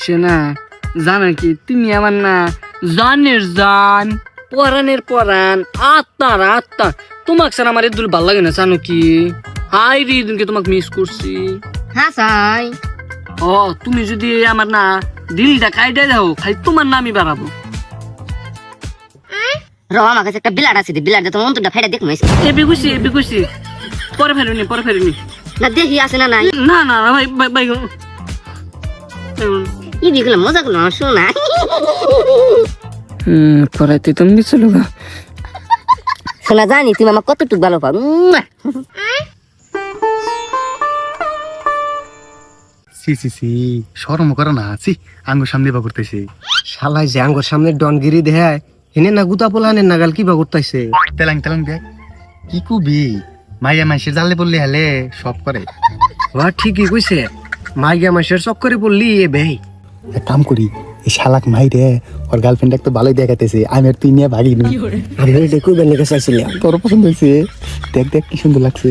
শোনা, জানো কি তুমি আমার না জানের জান, পরাণের পরাণ, আত্মার আত্মা। তোমাকে স্যার আমার এদুল ভাল লাগে না, জানো কি? হাই রে, দিনকে তোমাকে মিস করছি। হ্যাঁ সাই। ও তুমি যদি আমার না দিলটা কাইডা দাও, খালি তোমার নামই বাড়াবো। আমার কাছে একটা বিলাট আছে, বিলাট তোমার অন্তরটা ফাইটা দেখো। এবি খুশি পরে ফেরুনি না দেখি আছে না নাই। না না ভাই ভাই ভাই ই বিগুলো মজা করলো আমার শোনা। পড়াইতে তুমি দিছিল গা। শোনা জানি তুমি আমার কতটুকু ভালো পাও। সি শরম করে না, আছি আঙ্গুর সামনে বা করতেছে। শালাই যে আঙ্গুর সামনে ডনগিরি দেখায় হেনে না গুতা পোলানের নাগাল কি বা করতেছে। তেলাং দেখ কি কুবি, মাইয়া মাইসে জালে বললে হেলে সব করে। ঠিকই কইছে, মাইগা মাসের চক্করে পড়লি এ বেই। এক কাম করি, এই শালাক মাই রে ওর গার্লফ্রেন্ড একটু ভালোই দেখাতেছে, আমি আর তুই নিয়ে ভাগি নি। আমি এটা কইবার লেগে চাইছিলাম। তোর পছন্দ হয়েছে? দেখ কি সুন্দর লাগছে।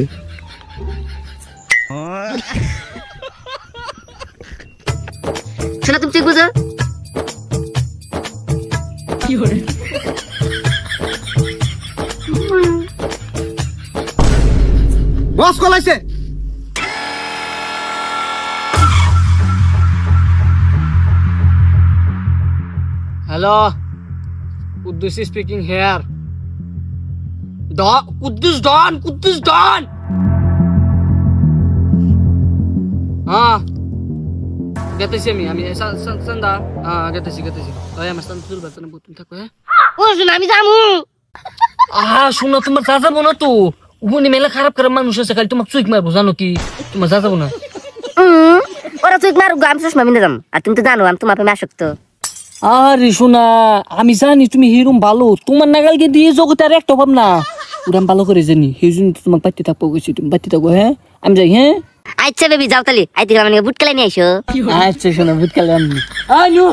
শোনা তুমি ঠিক বুঝো। বস কলাইছে। Hello, Kuddus speaking here. Kuddus don. হ্যাঁ গেতেছি আমি সন্ধ্যা। হ্যাঁ গেতেছি ওই আমার সন্ধ্যা তুল বাচ্চা না, তুমি থাকো। হ্যাঁ ও শোনা আমি যাবো। শোনো, তোমার যা যাবো না তো, উনি মেলা খারাপ মানুষ আছে, খালি তোমাকে চুইক মারবো, জানো কি? তোমার যা যাবো না। ওরা তুই মারু, আমি চশমা মিনে যাম। আর তুমি তো জানো আমি তোমার প্রেমে আসক্ত। আরে শোনা, আমি জানি তুমি হিরুম ভালো, তোমার নাগালকে দিয়ে জগতে আর একটা অভাব না, ওরা ভালো করে জানি, সেই জন্য তোমার বাড়তে থাকবো গেছি। তুমি বাড়তে থাকো। হ্যাঁ আমি যাই। হ্যাঁ আচ্ছা বেবি যাও তালি, আইতে গেলাম বুট কেলাই নিয়ে আইসো। আচ্ছা শোনা, বুঝ কালে আমি আইনু।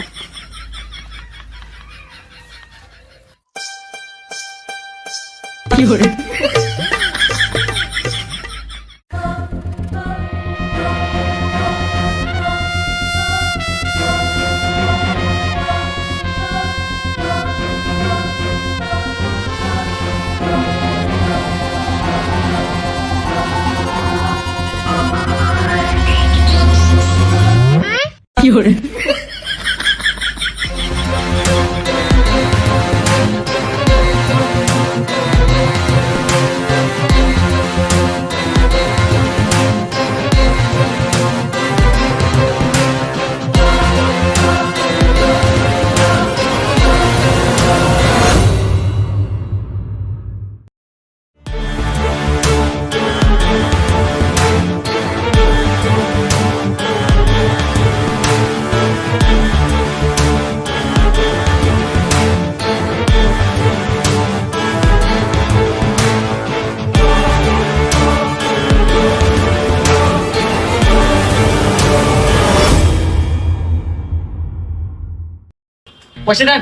পয়সা দেন।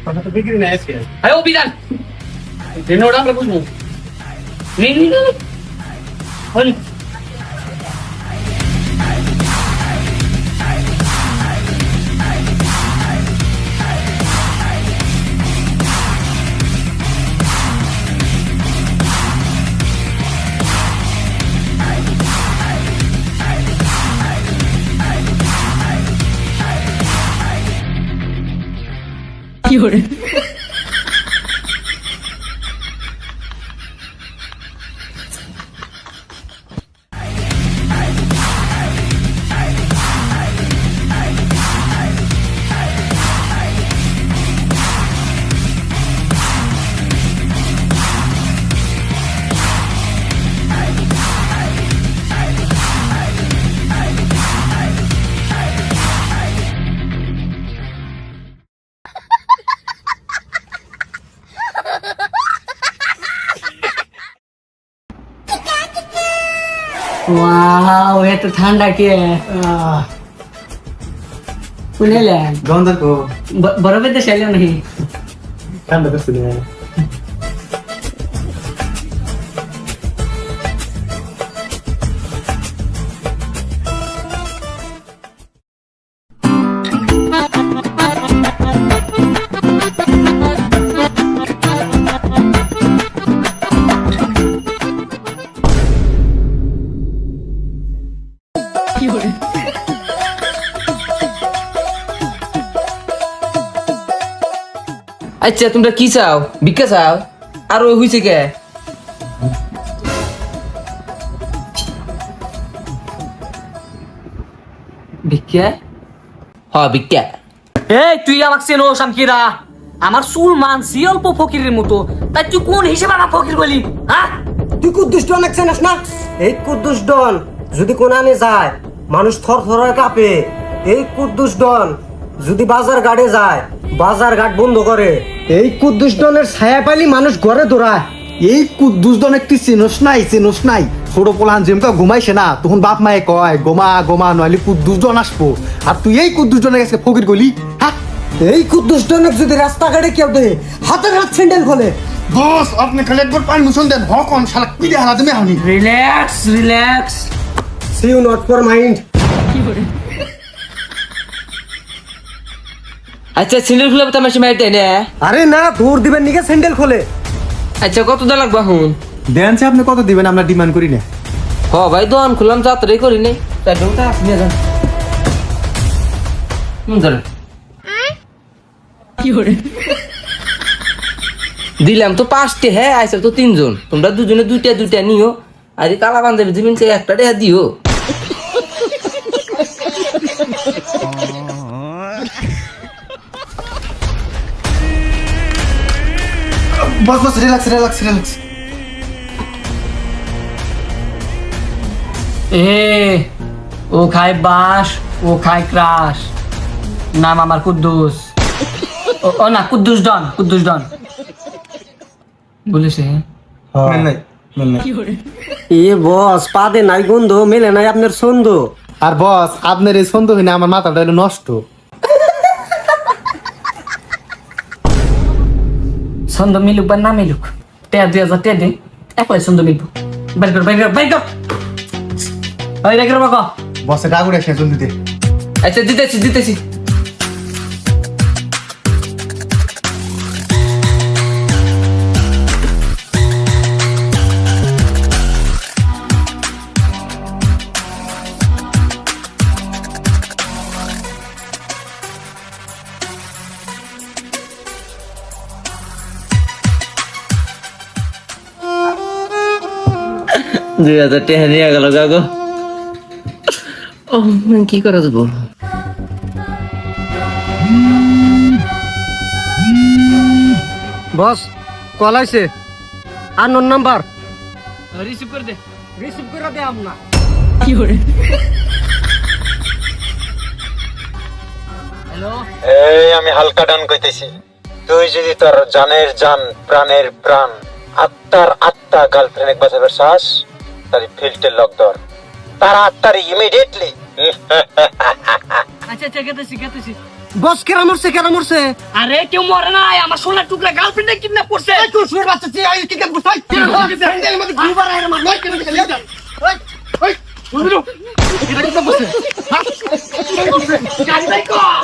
কথা তো বিক্রি না আজকে। আরে ও বিদান দেন, ওটা আমরা বুঝবো। নি হলি কি হরে। ওয়াও, এত ঠান্ডা কে শুনেলেন? গন্ধ কো বরফের দেশে এলো নাকি? ঠান্ডা করছে না। আচ্ছা তোমরা কি চাও, ভিক্ষা চাও? আর ওই হইছে কে? ভিক্ষা? ভিক্ষা। এই তুই আমাকে চেনো শামকিরা? আমার চুল মানছি অল্প ফকিরের মতো, তাই তুই কোন হিসেবে আমার ফকির বলি? হ্যাঁ, তুই কুদ্দুস ডন চিনিস না? এই কুদ্দুস ডন যদি কোনানে যায় মানুষ থর থর কাঁপে। এই কুদ্দুস ডন যদি বাজার ঘাটে যায় বাজার ঘাট বন্ধ করে। এই কুদ্দুস ডনের ছায়া পাইলি মানুষ ঘরে দৌড়ায়। এই কুদ্দুস দন একটি চিনোস নাই ছোট পোলান যেমকা ঘুমাইছে না, তখন বাপ মায়ে কয় গোমা গোমা নইলে কুদ্দুস জন আসবো, আর তুই এই কুদ্দুস জনের কাছে ফকির গলি। হ্যাঁ, এই কুদ্দুস ডনের যদি রাস্তাঘাটে কেউ দেয় হাতের হাত স্যান্ডেল খোলে। বস আপনি খালি একবার পারমিশন দেন, হকন শালা কি দিয়ে হালা তুমি হানি। Relax. See you not for mind. আচ্ছা সিলের খুলে তামাশি মাইর দেয় না? আরে না, দৌড় দিবেন নিকে স্যান্ডেল খোলে। আচ্ছা কত দা লাগবা হুন? দেন সে আপনি কত দিবেন, আমরা ডিমান্ড করি না। ভাই দোকান খুললাম, যাত্রাই করি নাই। দিলাম তো 5টে, হ্যাঁ আইসা তো 3জন, তোমরা দুজনে দুইটা নিও, আর এই কালা বান্ধবী দিবেন সে একটা রেহা দিও। বস রিল্যাক্স। ও খায় বাস, ও খায় ক্রাশ। নাম আমার কুদ্দুস। ও না, কুদ্দুস ডন বলেছে। এ বস পাদে নাই গন্ধ, মেলে নাই আপনার ছন্দ। আর বস আপনার এই ছন্দ হইনা আমার মাথাটা হলো নষ্ট। ছন্দ মিলুক বা না মিলুক, 2000 টাকা দে, একলাই ছন্দ মিলবো। বাইর কর। ওই রেখে বাবা, বসে ডাগুড়ে শেষ দিতে। আচ্ছা দিতেছি। দুই 2000 টাকা নিয়ে গেল গাগো। ও কি করা যাবো? বস কল আইছে, আর নোন নাম্বার রিসিভ করে দে। রিসিভ করে দে আমনা। হ্যালো, এই আমি হালকা ডান কইতেছি। তুই যদি তোর জানের জান, প্রাণের প্রাণ, আত্মার আত্মা গার্লফ্রেন্ড বাঁচাবার চাস, তার ফিল্টের লক ধর, তার আত্মার ইমিডিয়েটলি। আচ্ছা গেতেছি। বস কেরা মরছে? আরে কেউ মরে নাই, আমার সোনার টুকরা গার্লফ্রেন্ডে কিডন্যাপ করছে। কুশমের বাচ্চা চেয়ে আই কি কেন বসাই? স্যান্ডেল মধ্যে ঘুরবার আইরে মার নয় কেন খেলে যা। ওই বুঝলো এটা কি বসে? গাড়ি বাই কর।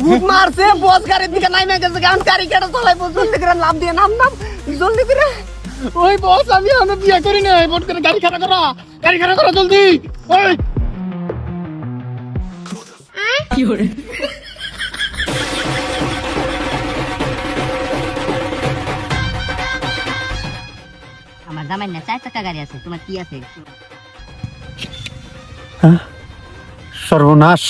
গুড মারছে বস গাড়ির দিকে নাইমে গেছে, কারণ গাড়ি কেটে চলাইবো। জলদি করে লাভ দিয়ে নাম জলদি করে। ওই বস আমি আমি বিয়ে করি না, বোট করে গাড়ি খাড়া করো জলদি। ওই জামাই না 4 চাকা গাড়ি আছে, তোমার কি আছে? সর্বনাশ।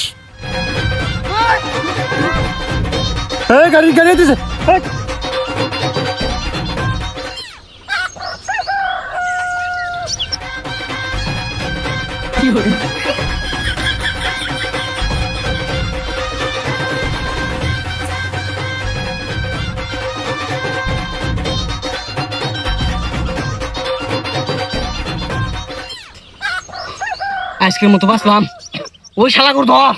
এই গাড়ি গাড়ি দিছে। আজকের মতো বাঁচলাম। ওই শালা করে ধর।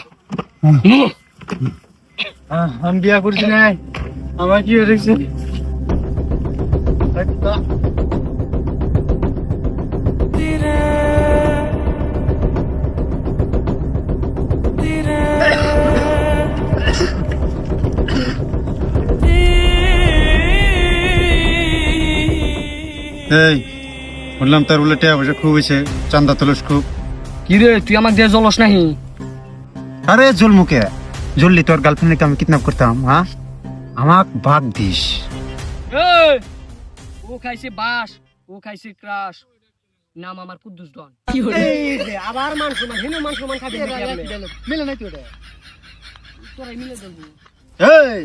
আমি বিয়া করছি না, আমার কি হয়েছে? এই বললাম তার বলে টেয়া পয়সা খুব হয়েছে, চান্দা তুলস খুব। কি রে তুই আমাকে দিয়ে জলস নাহি? আরে জলমুখে জললি তোর গার্লফ্রেন্ডকে আমি কিডন্যাপ করতাম, হ্যাঁ? আমার ভাগ দিস। এই, ও খাইছে বাস, ও খাইছে ক্রাশ, নাম আমার কুদ্দুস ডন। আবার মান সম্মান হিনু মান সম্মান খাবি নাকি আপনি? মিলে নাই তো এটা। তোরাই মিলে ধরবি। এই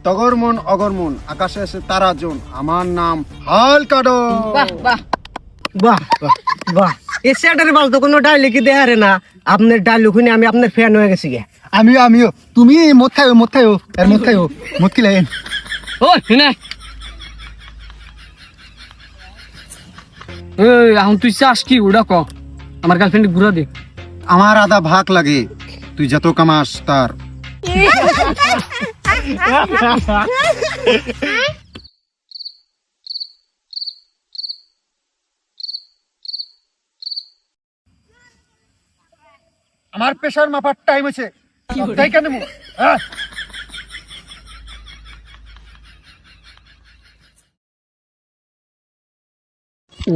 তগর মন অগর মন আকাশে এসে তারা জন, আমার নাম হালকাডো। বাহ বাহ বাহ বাহ, এই স্যাটারে বাল তো কোনো ডায়লগই দেহারে না। আপনার ডায়লগ শুনে আমি আপনার ফ্যান হয়ে গেছি গে। আমিও তুমি মদ খাইও এর মদ খাইও, মদ কি লাগেন? ওই শুনে, এই এখন তুই চাস কি ওটা ক, আমার গার্লফ্রেন্ড ঘুরা দে। আমার আধা ভাগ লাগে, তুই যত কামাস তার। আমার প্রেশার মাপার টাইম আছে, তাই কেন?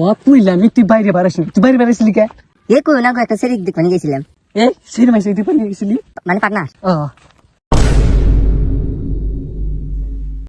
ও কইলাম তুই বাইরে বাড়াইছিলি, তুই বাইরে বাড়াইছিলি কে? এ কই না, একটা সেরিক দেখতে গেছিলাম, এ সিনেমায় তুই বাইরে গেছিলি? মানে পাটনা। ও